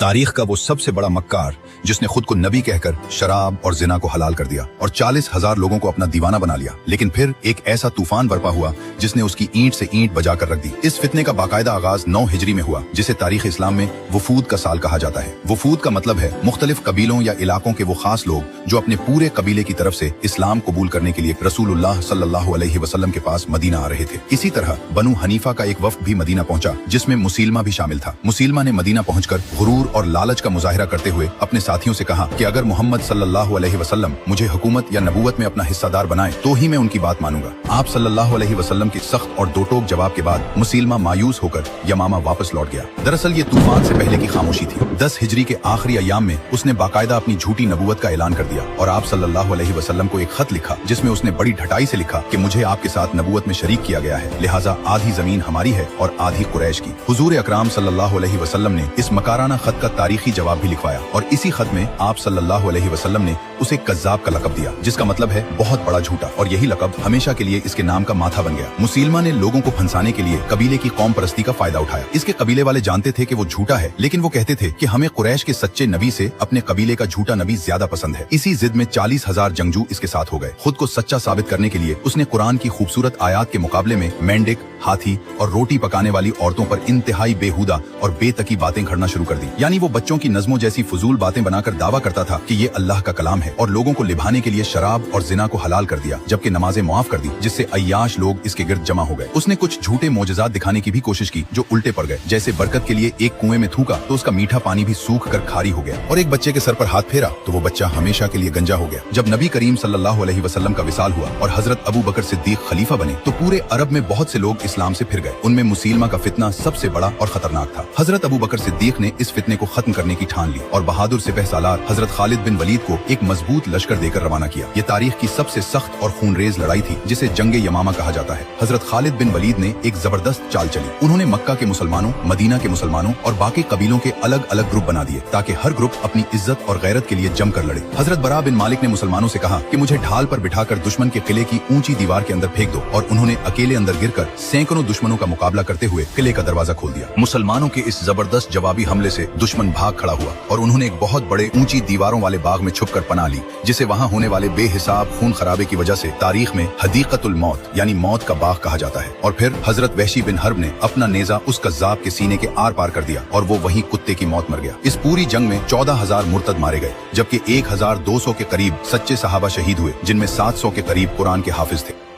तारीख का वो सबसे बड़ा मक्कार जिसने खुद को नबी कहकर शराब और जिना को हलाल कर दिया और 40,000 लोगों को अपना दीवाना बना लिया। लेकिन फिर एक ऐसा तूफान बरपा हुआ जिसने उसकी ईंट से ईंट बजाकर रख दी। इस फितने का बाकायदा आगाज 9 हिजरी में हुआ, जिसे तारीख इस्लाम में वफूद का साल कहा जाता है। वफूद का मतलब है मुख्तलिफ कबीलों या इलाकों के वो खास लोग जो अपने पूरे कबीले की तरफ से इस्लाम कबूल करने के लिए रसूलुल्लाह सल्लल्लाहु अलैहि वसल्लम के पास मदीना आ रहे थे। इसी तरह बनु हनीफा का एक वफ्द भी मदीना पहुंचा, जिसमें मुसीलमा भी शामिल था। मुसीलमा ने मदीना पहुंचकर गुरूर और लालच का मुजाहिरा करते हुए अपने साथियों से कहा कि अगर मोहम्मद सल्लल्लाहु अलैहि वसल्लम मुझे हुकूमत या नबूवत में अपना हिस्सादार बनाए तो ही मैं उनकी बात मानूंगा। आप सल्लल्लाहु अलैहि वसल्लम के सख्त और दो टोक जवाब के बाद मुसीलमा मायूस होकर यमामा वापस लौट गया। दरअसल ये तूफान से पहले की खामोशी थी। 10 हिजरी के आखिरी अयाम में उसने बाकायदा अपनी झूठी नबूवत का ऐलान कर दिया और आप सल्लल्लाहु अलैहि वसल्लम को एक खत लिखा, जिसमें उसने बड़ी ढटाई से लिखा कि मुझे आपके साथ नबूवत में शरीक किया गया है, लिहाजा आधी जमीन हमारी है और आधी कुरैश की। हुजूर अकराम सल्लल्लाहु अलैहि वसल्लम ने इस मकाराना खत का तारीखी जवाब भी लिखवाया और इसी खत में आप सल्लल्लाहु अलैहि वसल्लम ने उसे कज़्ज़ाब का लक़ब दिया, जिसका मतलब है बहुत बड़ा झूठा, और यही लक़ब हमेशा के लिए इसके नाम का माथा बन गया। मुसीलमा ने लोगों को फंसाने के लिए कबीले की कौम परस्ती का फायदा उठाया। इसके कबीले वाले जानते थे कि वो झूठा है, लेकिन वो कहते थे कि हमें कुरैश के सच्चे नबी से अपने कबीले का झूठा नबी ज्यादा पसंद है। इसी जिद में 40,000 जंगजू इसके साथ हो गए। खुद को सच्चा साबित करने के लिए उसने कुरान की खूबसूरत आयात के मुकाबले में मेंढक, हाथी और रोटी पकाने वाली औरतों पर इंतहाई बेहुदा और बेतकी बातें घड़ना शुरू कर दी। यानी वो बच्चों की नज़मों जैसी फजूल बातें बनाकर दावा करता था कि ये अल्लाह का कलाम है, और लोगों को लिभाने के लिए शराब और जिना को हलाल कर दिया, जबकि नमाजें मुआफ कर दी, जिससे अय्याश लोग इसके गिर्द जमा हो गए। उसने कुछ झूठे मोजज़ात दिखाने की भी कोशिश की जो उल्टे पड़ गए। जैसे बरकत के लिए एक कुएं में थूका तो उसका मीठा पानी भी सूख कर खारी हो गया, और एक बच्चे के सर पर हाथ फेरा तो वो बच्चा हमेशा के लिए गंजा हो गया। जब नबी करीम सल्लल्लाहु अलैहि वसल्लम का विसाल हुआ और हजरत अबू बकर सिद्दीक खलीफा बने तो पूरे अरब में बहुत से लोग इस्लाम से फिर गए। उनमें मुसीलमा का फितना सबसे बड़ा और खतरनाक था। हजरत अबू बकर सिद्दीक ने इस फितने को खत्म करने की ठान ली और बहादुर सिपह सालार हजरत खालिद बिन वलीद को एक मजबूत लश्कर देकर रवाना किया। ये तारीख की सबसे सख्त और खूनरेज लड़ाई थी, जिसे जंगे यमामा कहा जाता है। हजरत खालिद बिन वलीद ने एक जबरदस्त चाल चली। उन्होंने मक्का के मुसलमानों, मदीना के मुसलमानों और बाकी कबीलों के अलग अलग ग्रुप बना दिए ताकि हर ग्रुप अपनी इज्जत और गैरत के लिए जमकर लड़े। हजरत बरा बिन मालिक ने मुसलमानों से कहा कि मुझे ढाल पर बिठाकर दुश्मन के किले की ऊंची दीवार के अंदर फेंक दो, और उन्होंने अकेले अंदर गिरकर सैकड़ों दुश्मनों का मुकाबला करते हुए किले का दरवाजा खोल दिया। मुसलमानों के इस जबरदस्त जवाबी हमले से दुश्मन भाग खड़ा हुआ और उन्होंने एक बहुत बड़े ऊंची दीवारों वाले बाग में छुपकर पनाह ली, जिसे वहां होने वाले बेहिसाब खून खराबे की वजह से तारीख में हदीकतुल मौत यानी मौत का बाग कहा जाता है। और फिर हजरत वहशी बिन हर्ब ने अपना नेजा उस कज़्ज़ाब के सीने के आर पार कर दिया और वो वहीं कुत्ते की मौत मर गया। इस पूरी जंग में 14,000 मुर्तद मारे गए, जबकि 1,200 के करीब सच्चे सहाबा शहीद हुए, जिनमें 700 के करीब कुरान के हाफिज थे।